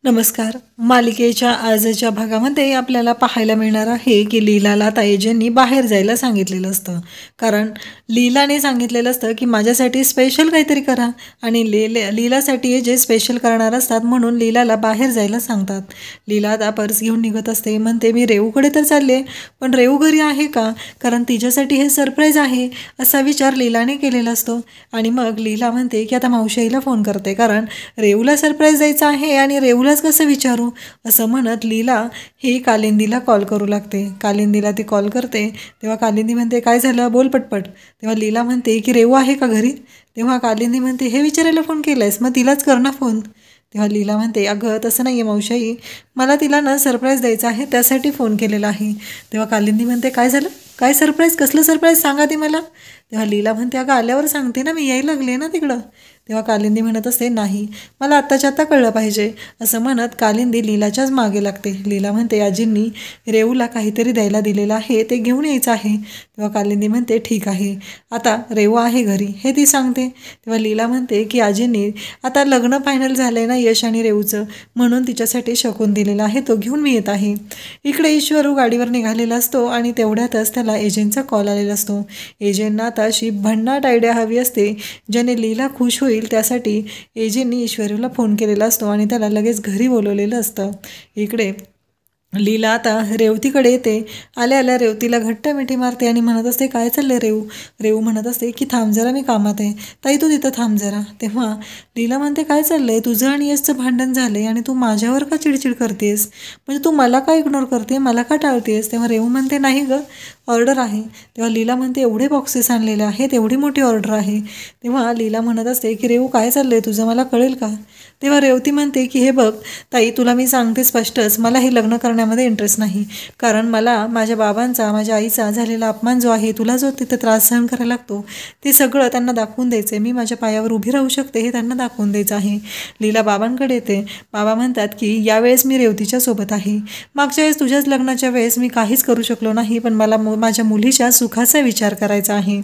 नमस्कार. मालिकेच्या आजच्या भागामध्ये आपल्याला पाहायला मिळणार आहे की लीलाला ताईजींनी बाहेर जायला सांगितलेलं असतं. कारण लीलाने सांगितलेलं असतं की माझ्यासाठी स्पेशल काहीतरी करा आणि लीलासाठी जे स्पेशल करणार असतात म्हणून लीलाला बाहेर जायला सांगतात. लीला आता पर्स घेऊन निघत असते. म्हणते मी रेवूकडे तर चालले, पण रेवू घरी आहे का? कारण तिच्यासाठी हे सरप्राईज आहे असा विचार लीलाने केलेला असतो. आणि मग लीला म्हणते की आता मावशीला फोन करते, कारण रेवूला सरप्राईज द्यायचा आहे आणि रेवूला कसं विचारू असं म्हणत लीला ही कालिंदीला कॉल करू लागते. कालिंदीला ती कॉल करते तेव्हा कालिंदी म्हणते काय झालं, बोल पटपट. तेव्हा लीला म्हणते की रेवू आहे का घरी? तेव्हा कालिंदी म्हणते हे विचारायला फोन केलायस, मग तिलाच कर ना फोन. तेव्हा लीला म्हणते अगं तसं नाही आहे मावशाई, मला तिला ना सरप्राईज द्यायचं आहे त्यासाठी फोन केलेला आहे. तेव्हा कालिंदी म्हणते काय झालं, काय सरप्राईज, कसलं सरप्राईज सांगा ती मला. तेव्हा लीला म्हणते अगं आल्यावर सांगते ना, मी यायला लागले ना तिकडं. तेव्हा कालिंदी म्हणत असते नाही, मला आत्ताच्या आत्ता कळलं पाहिजे असं म्हणत कालिंदी लीलाच्याच मागे लागते. लीला म्हणते आजींनी रेवूला काहीतरी द्यायला दिलेलं आहे, ते घेऊन यायचं आहे. तेव्हा कालिंदी म्हणते ठीक आहे, आता रेवू आहे घरी हे ती सांगते. तेव्हा लीला म्हणते की आजींनी आता लग्न फायनल झालं आहे ना यश आणि रेवूचं, म्हणून तिच्यासाठी शकून दिलेला आहे, तो घेऊन मी येत आहे. इकडे ईश्वरू गाडीवर निघालेला असतो आणि तेवढ्यातच त्याला एजंटचा कॉल आलेला असतो. एजंटना आता अशी भन्नाट आयडिया हवी असते ज्याने लीला खुश होईल. त्यासाठी एजंटनी ईश्वरीला फोन केलेला असतो आणि त्याला लगेच घरी बोलवलेलं असतं. इकडे लीला आता रेवतीकडे येते. आल्या आल्या रेवतीला घट्ट मिठी मारते आणि म्हणत असते काय चाललंय रेवू. रेवू म्हणत असते की थांब जरा, मी कामात आहे. ताई तू तिथं थांब जरा. तेव्हा लीला म्हणते काय चाललंय, तुझं आणि यशचं भांडण झालंय आणि तू माझ्यावर का चिडचिड करतेस, म्हणजे तू मला का इग्नोर करते, मला का टाळतेस. तेव्हा रेवू म्हणते नाही गं, ऑर्डर आहे. तेव्हा लीला म्हणते एवढे बॉक्सेस आणलेले आहेत, एवढी मोठी ऑर्डर आहे. तेव्हा लीला म्हणत असते की रेवू काय चाललंय तुझं, मला कळेल का. तेव्हा रेवती म्हणते की हे बघ ताई, तुला मी सांगते स्पष्टच, मला हे लग्न करण्यामध्ये इंटरेस्ट नाही. कारण मला माझ्या बाबांचा, माझ्या आईचा झालेला अपमान जो आहे, तुला जो तिथं त्रास सहन करायला लागतो, ते सगळं त्यांना दाखवून द्यायचं आहे. मी माझ्या पायावर उभी राहू शकते हे त्यांना दाखवून द्यायचं आहे. लीला बाबांकडे येते. बाबा म्हणतात की यावेळेस मी रेवतीच्या सोबत आहे. मागच्या वेळेस तुझ्याच लग्नाच्या वेळेस मी काहीच करू शकलो नाही, पण मला माझ्या मुलीच्या सुखाचा विचार करायचा आहे.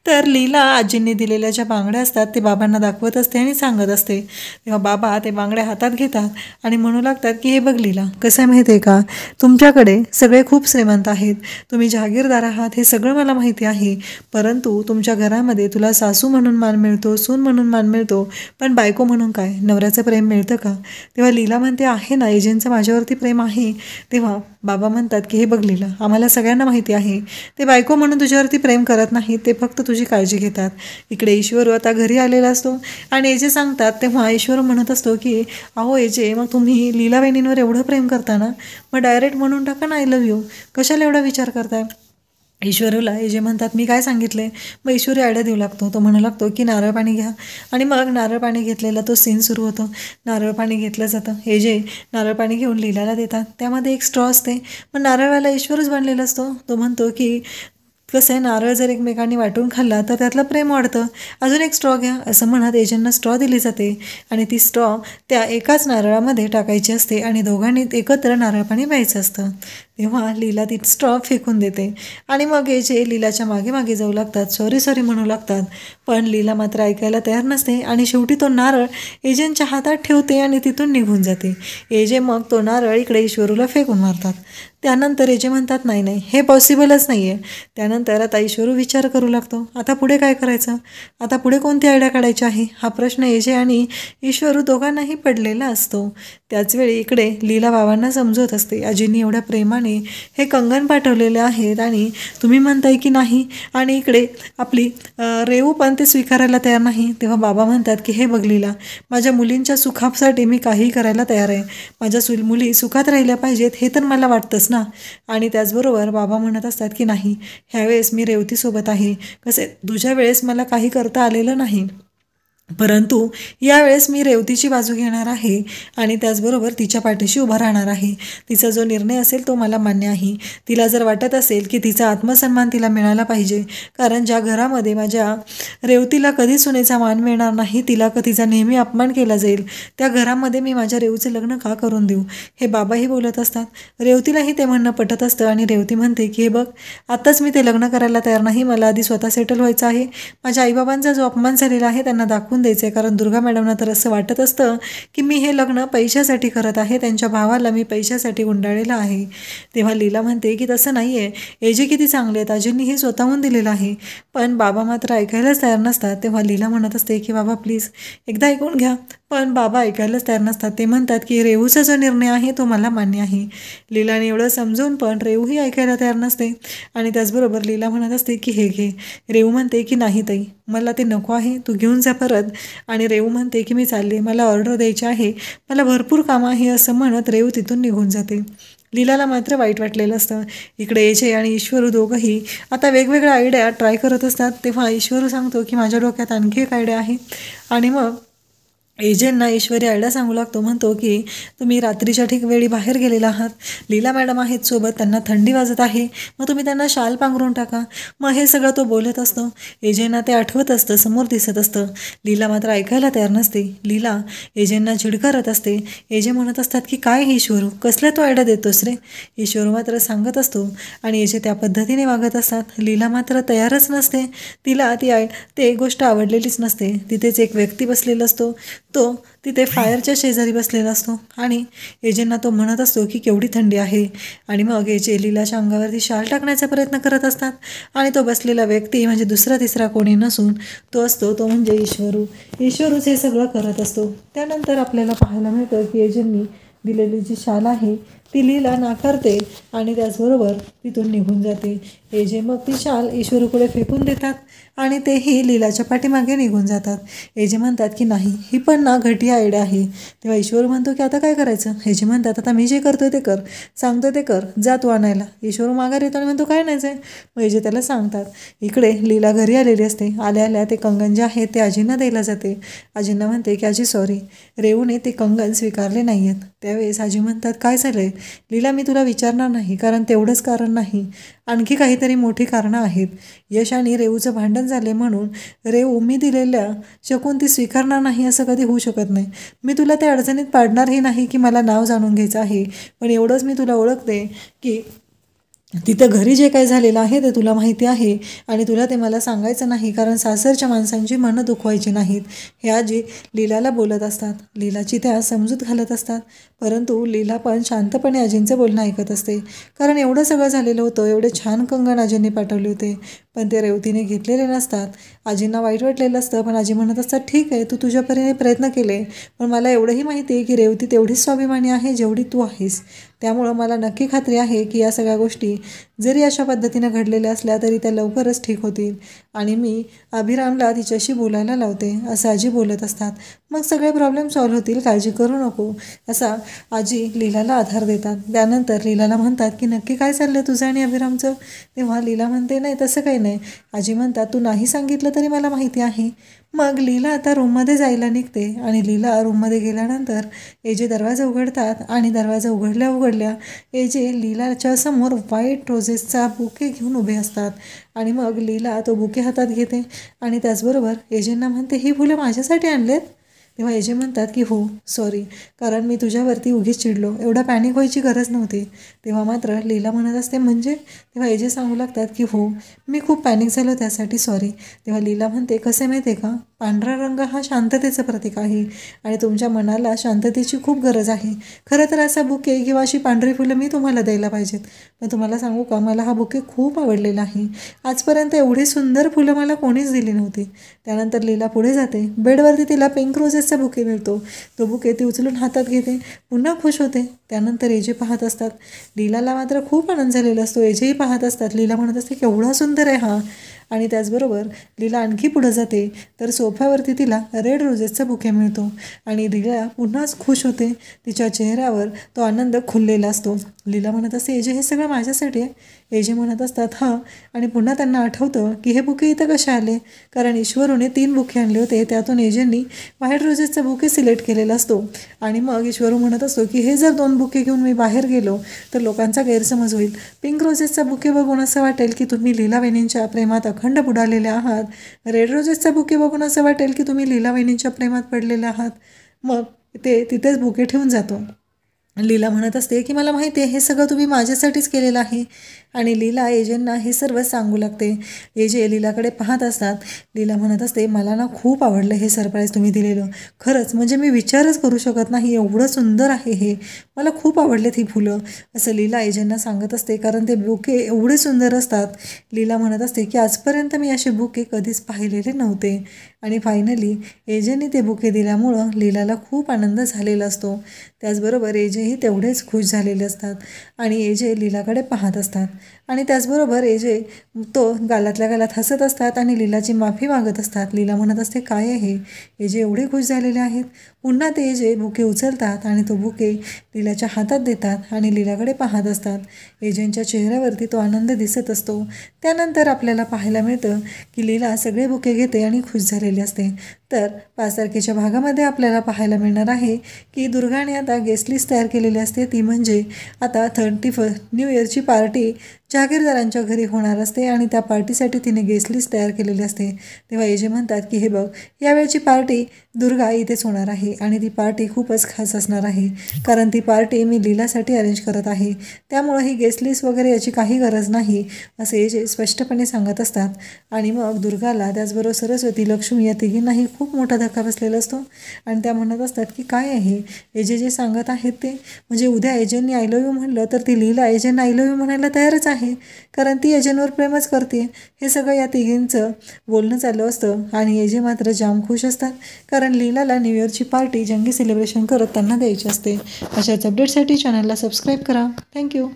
तर लीला आजींनी दिलेल्या ज्या बांगड्या असतात ते बाबांना दाखवत असते आणि सांगत असते. तेव्हा बाबा ते बांगड्या हातात घेतात आणि म्हणू लागतात की हे बघ लीला, कसं आहे माहिती आहे का, तुमच्याकडे सगळे खूप श्रीमंत आहेत, तुम्ही जहागीरदार आहात, हे सगळं मला माहिती आहे. परंतु तुमच्या घरामध्ये तुला सासू म्हणून मान मिळतो, सून म्हणून मान मिळतो, पण बायको म्हणून काय, नवऱ्याचं प्रेम मिळतं का. तेव्हा लीला म्हणते आहे ना, एजंटचं माझ्यावरती प्रेम आहे. तेव्हा बाबा म्हणतात की हे बघ लीला, आम्हाला सगळ्यांना माहिती आहे ते बायको म्हणून तुझ्यावरती प्रेम करत नाही, ते फक्त तुझी काळजी घेतात. इकडे ईश्वरू आता घरी आलेला असतो आणि एजे सांगतात. तेव्हा ईश्वरू म्हणत असतो की अहो एजे, मग तुम्ही लीला बहिणींवर एवढं प्रेम करता ना, मग डायरेक्ट म्हणून टाका ना आय लव्ह यू, कशाला एवढा विचार करताय. ईश्वरूला एजे म्हणतात मी काय सांगितले. मग ईश्वरी आयडिया देऊ लागतो. तो म्हणू लागतो की नारळ पाणी घ्या आणि मग नारळ पाणी घेतलेला तो सीन सुरू होतो. नारळ पाणी घेतलं जातं. एजे नारळ पाणी घेऊन लीलाला देतात. त्यामध्ये एक स्ट्रॉ असते. मग नारळवाला ईश्वरच बनलेला असतो. तो म्हणतो की कसं आहे, नारळ जर एकमेकांनी वाटून खाल्ला तर त्यातलं प्रेम वाढतं, अजून एक स्ट्रॉ घ्या असं म्हणत एजंटना स्ट्रॉ दिली जाते आणि ती स्ट्रॉ त्या एकाच नारळामध्ये टाकायची असते आणि दोघांनी एकत्र नारळ पाणी प्यायचं असतं. तेव्हा लीला ती स्ट्रॉ फेकून देते आणि मग एजे लीलाच्या मागे मागे जाऊ लागतात, सॉरी सॉरी म्हणू लागतात. पण लीला मात्र ऐकायला तयार नसते आणि शेवटी तो नारळ एजंटच्या हातात ठेवते आणि तिथून निघून जाते. एजे मग तो नारळ इकडे ईश्वरूला फेकून मारतात. त्यानंतर एजे म्हणतात नाही नाही, हे पॉसिबलच नाही आहे. त्यानंतर आता ईश्वरू विचार करू लागतो, आता पुढे काय करायचं, आता पुढे कोणती आयडिया काढायची आहे, हा प्रश्न एजे आणि ईश्वरू दोघांनाही पडलेला असतो. त्याचवेळी इकडे लीला बाबांना समजवत असते, आजींनी एवढ्या प्रेमाने हे कंगन पाठवलेले आहेत आणि तुम्ही म्हणताय की नाही, आणि इकडे आपली रेवू पण ते स्वीकारायला तयार नाही. तेव्हा बाबा म्हणतात की हे बघ लीला, माझ्या मुलींच्या सुखासाठी मी काहीही करायला तयार आहे, माझ्या मुली सुखात राहिल्या पाहिजेत हे तर मला वाटतंच ना. आणि त्याचबरोबर बाबा म्हणत असतात की नाही, ह्यावेळेस मी रेवतीसोबत आहे, कसे तुझ्या वेळेस मला काही करता आलेलं नाही, परंतु यावेळेस मी रेवतीची बाजू घेणार आहे आणि त्याचबरोबर तिच्या पाठीशी उभा राहणार आहे. तिचा जो निर्णय असेल तो मला मान्य आहे. तिला जर वाटत असेल की तिचा आत्मसन्मान तिला मिळाला पाहिजे, कारण ज्या घरामध्ये माझ्या रेवतीला कधी सुनेचा मान मिळणार नाही, तिला तिचा नेहमी अपमान केला जाईल, त्या घरामध्ये मी माझ्या रेवूचं लग्न का करून देऊ, हे बाबाही बोलत असतात. रेवतीलाही ते म्हणणं पटत असतं आणि रेवती म्हणते की हे बघ, आत्ताच मी ते लग्न करायला तयार नाही, मला आधी स्वतः सेटल व्हायचं आहे. माझ्या आईबाबांचा जो अपमान झालेला आहे त्यांना दाखवून सोडून द्यायचं आहे, कारण दुर्गा मॅडमना तर असं वाटत असतं की मी हे लग्न पैशासाठी करत आहे, त्यांच्या भावाला मी पैशासाठी गुंडाळलेलं आहे. तेव्हा लीला म्हणते की तसं नाही आहे, एजे किती चांगले आहेत, आजींनी हे स्वतःहून दिलेलं आहे. पण बाबा मात्र ऐकायलाच तयार नसतात. तेव्हा लीला म्हणत असते की बाबा प्लीज एकदा ऐकून घ्या. पण बाबा ऐकायलाच तयार नसतात. ते म्हणतात की रेवूचा जो निर्णय आहे तो मला मान्य आहे. लीलाने एवढं समजून पण रेवूही ऐकायला तयार नसते. आणि त्याचबरोबर लीला म्हणत असते की हे घे. रेवू म्हणते की नाही ताई, मला ते नको आहे, तू घेऊन जा परत. आणि रेवू म्हणते की मी चालले, मला ऑर्डर द्यायची आहे, मला भरपूर कामं आहे, असं म्हणत रेवू तिथून निघून जाते. लीलाला मात्र वाईट वाटलेलं असतं. इकडे एजे आणि ईश्वरू दोघंही आता वेगवेगळ्या आयडिया ट्राय करत असतात. तेव्हा ईश्वरू सांगतो की माझ्या डोक्यात आणखी एक आयडिया आहे. आणि मग एजेंना ईश्वरी आयडिया सांगू लागतो. म्हणतो की तुम्ही रात्रीच्या ठीक वेळी बाहेर गेलेला आहात, लीला मॅडम आहेत सोबत, त्यांना थंडी वाजत आहे, मग तुम्ही त्यांना शाल पांघरून टाका. मग हे सगळं तो बोलत असतो. एजेंना ते आठवत असतं, समोर दिसत असतं. लीला मात्र ऐकायला तयार नसते. लीला एजेंना झिडकारत असते. एजे म्हणत असतात की काय ईश्वरू, कसल्या तो आयडिया देतोस रे. ईश्वरू मात्र सांगत असतो आणि एजे त्या पद्धतीने वागत असतात. लीला मात्र तयारच नसते. तिला ते गोष्ट आवडलेलीच नसते. तिथेच एक व्यक्ती बसलेला असतो. तो तिथे फायरच्या शेजारी बसलेला असतो आणि एजेंना तो म्हणत असतो की केवढी थंडी आहे. आणि मग एजे लीलाच्या अंगावरती शाल टाकण्याचा प्रयत्न करत असतात. आणि तो बसलेला व्यक्ती म्हणजे दुसरा तिसरा कोणी नसून तो असतो, तो म्हणजे ईश्वरूच हे सगळं करत असतो. त्यानंतर आपल्याला पाहायला मिळतं की एजेंनी दिलेली जी शाल आहे ती लीला नाकारते आणि त्याचबरोबर तिथून निघून जाते. एजे मग ती शाल ईश्वरूकडे फेकून देतात आणि तेही लीलाच्या पाठीमागे निघून जातात. एजे म्हणतात की नाही, ही पण ना घटिया आयडिया आहे. तेव्हा ईश्वरू म्हणतो की आता काय करायचं. एजे म्हणतात आता मी जे करतोय ते कर, सांगतोय ते कर, जा तू आणायला. ईश्वरू माघार येतो आणि म्हणतो काय नाही आहे. मग एजे त्याला सांगतात. इकडे लीला घरी आलेली असते. आल्या आल्या ते कंगन जे आहे ते आजींना द्यायला जाते. आजींना म्हणते की आजी सॉरी, रेवूने ते कंगन स्वीकारले नाही आहेत. त्यावेळेस आजी म्हणतात काय झालं आहे. लीला मी तुला विचारणार नाही, कारण तेवढंच कारण नाही, आणखी काहीतरी मोठी कारणं आहेत. यश आणि रेवूचं भांडण झाले म्हणून रेवू मी दिलेल्या शकून ती स्वीकारणार नाही असं कधी होऊ शकत नाही. मी तुला त्या अडचणीत पाडणारही नाही की मला नाव जाणून घ्यायचं आहे, पण एवढंच मी तुला ओळखते की तिथं घरी जे काही झालेलं आहे ते तुला माहिती आहे आणि तुला ते मला सांगायचं नाही, कारण सासरच्या माणसांची मनं दुखवायची नाहीत. हे आजी लीलाला बोलत असतात. लीलाची त्या समजूत घालत असतात. परंतु लीला पण शांतपणे आजींचं बोलणं ऐकत असते, कारण एवढं सगळं झालेलं होतं. एवढे छान कंगण आजींनी पाठवले होते, पण ते रेवतीने घेतलेले नसतात. आजींना वाईट वाटलेलं असतं, पण आजी म्हणत असतात ठीक आहे, तू तुझ्या परीने प्रयत्न केले, पण मला एवढंही माहिती आहे की रेवती तेवढीच स्वाभिमानी आहे जेवढी तू आहेस. त्यामुळं मला नक्की खात्री आहे की या सगळ्या गोष्टी जरी अशा पद्धतीनं घडलेल्या असल्या तरी त्या लवकरच ठीक होतील आणि मी अभिरामला तिच्याशी बोलायला लावते, असं आजी बोलत असतात. मग सगळे प्रॉब्लेम सॉल्व्ह होतील, काळजी करू नको, असा आजी लीलाला आधार देतात. त्यानंतर लीलाला म्हणतात की नक्की काय चाललं तुझं आणि अभिरामचं. तेव्हा लीला म्हणते नाही तसं काही नाही. आजी म्हणतात तू नाही सांगितलं तरी मला माहिती आहे. मग लीला आता रूममध्ये जायला निघते आणि लीला रूममध्ये गेल्यानंतर एजे दरवाजा उघडतात आणि दरवाजा उघडल्या एजे लीलाच्या समोर व्हाईट रोजेसचा बुके घेऊन उभे असतात. आणि मग लीला तो बुके हातात घेते आणि त्याचबरोबर एजेंना म्हणते ही फुलं माझ्यासाठी आणलेत. तेव्हा एजे म्हणतात की हो सॉरी, कारण मी तुझ्यावरती उगीच चिडलो, एवढा पॅनिक व्हायची गरज नव्हती. तेव्हा मात्र लीला म्हणत असते म्हणजे. तेव्हा एजे सांगू लागतात की हो मी खूप पॅनिक झालो त्यासाठी सॉरी. तेव्हा लीला म्हणते कसं माहिती आहे का, पांढरा रंग हा शांततेचं प्रतीक आहे आणि तुमच्या मनाला शांततेची खूप गरज आहे. खरं तर असा बुके किंवा अशी पांढरी फुलं मी तुम्हाला द्यायला पाहिजेत, पण तुम्हाला सांगू का मला हा बुके खूप आवडलेला आहे. आजपर्यंत एवढी सुंदर फुलं मला कोणीच दिली नव्हती. त्यानंतर लीला पुढे जाते. बेडवरती तिला पिंक रोजेसचा बुके मिळतो. तो बुके ती उचलून हातात घेते, पुन्हा खुश होते. त्यानंतर एजे पाहत असतात. लीलाला मात्र खूप आनंद झालेला असतो. एजेही पाहत असतात. लीला म्हणत असते केवढा सुंदर आहे हा. आणि त्याचबरोबर लीला आणखी पुढे जाते तर सोफ्यावरती तिला रेड रोजेसचा बुके मिळतो आणि लीला पुन्हाच खुश होते. तिच्या चेहऱ्यावर तो आनंद खुललेला असतो. लीला म्हणत असते एजे हे सगळं माझ्यासाठी आहे. एजे म्हणत असतात हां. आणि पुन्हा त्यांना आठवतं की हे बुके इथं कसे आले, कारण ईश्वरूने 3 बुके आणले होते, त्यातून एजेंनी व्हाईट रोजेसचा बुके सिलेक्ट केलेला असतो. आणि मग ईश्वरू म्हणत असतो की हे जर 2 बुके घेऊन मी बाहेर गेलो तर लोकांचा गैरसमज होईल. पिंक रोजेसचा बुके बघून असं वाटेल की तुम्ही लीला वहिनींच्या प्रेमात अखंड बुडालेले आहात. रेड रोजेसचा बुके बघून असं वाटेल की तुम्ही लीला वहिनींच्या प्रेमात पडलेले आहात. मग ते तिथेच बुके ठेवून जातो लीला म्हणत असते की मला माहिती आहे हे सगळं तुम्ही माझ्यासाठीच केलेलं आहे. आणि लीला एजेंना हे सर्व सांगू लागते. एजे लीलाकडे पाहत असतात. लीला म्हणत असते मला ना खूप आवडलं हे सरप्राईज तुम्ही दिलेलं. खरंच म्हणजे मी विचारच करू शकत नाही एवढं सुंदर आहे हे. मला खूप आवडलेत ही फुलं असं लीला एजेंना सांगत असते. कारण ते बुके एवढे सुंदर असतात. लीला म्हणत असते की आजपर्यंत मी असे बुके कधीच पाहिलेले नव्हते. आणि फायनली एजेने ते बुके दिल्यामुळं लीलाला खूप आनंद झालेला असतो. त्याचबरोबर एजेही तेवढेच खुश झालेले असतात. आणि एजे लीलाकडे पाहत असतात. आणि त्याचबरोबर एजे तो गालातल्या गालात हसत असतात आणि लीलाची माफी मागत असतात. लीला म्हणत असते काय आहे. एजे एवढे खुश झालेले आहेत. पुन्हा ते एजे बुके उचलतात आणि तो बुके लीलाच्या हातात देतात आणि लीलाकडे पाहत असतात. एजेंच्या चेहऱ्यावरती तो आनंद दिसत असतो. त्यानंतर आपल्याला पाहायला मिळतं की लीला सगळे बुके घेते आणि खुश झालेली असते. तर 5 तारखेच्या भागामध्ये आपल्याला पाहायला मिळणार आहे की दुर्गाने आता गेस्ट लिस्ट तयार केलेली असते. ती म्हणजे आता 31 न्यू इयरची पार्टी जहागीरदारांच्या घरी होणार असते आणि त्या पार्टीसाठी तिने गेस्ट लिस्ट तयार केलेली असते. तेव्हा एजे म्हणतात की हे बघ यावेळची पार्टी दुर्गा इथेच होणार आहे आणि ती पार्टी खूपच खास असणार आहे. कारण ती पार्टी मी लीलासाठी अरेंज करत आहे. त्यामुळं ही गेस्ट लिस्ट वगैरे याची काही गरज नाही असे एजे स्पष्टपणे सांगत असतात. आणि मग दुर्गाला त्याचबरोबर सरस्वती लक्ष्मी या तिघींनाही खूप मोठा धक्का बसलेला असतो. आणि त्या म्हणत असतात की काय आहे एजे जे सांगत आहेत ते म्हणजे उद्या एजेंनी आय लव्ह यू म्हणलं तर ती लीला एजेंना आय लव्ह यू म्हणायला तयारच आहे. कारण ती एजेंटवर प्रेमच करते. हे सगळं या तिघींचं बोलणं चालू असतं. आणि एजे मात्र जाम खुश असतात. कारण लीलाला न्यू इयरची पार्टी जंगी सेलिब्रेशन करत त्यांना द्यायची असते. अशाच अपडेटसाठी चॅनलला सबस्क्राईब करा. थँक्यू.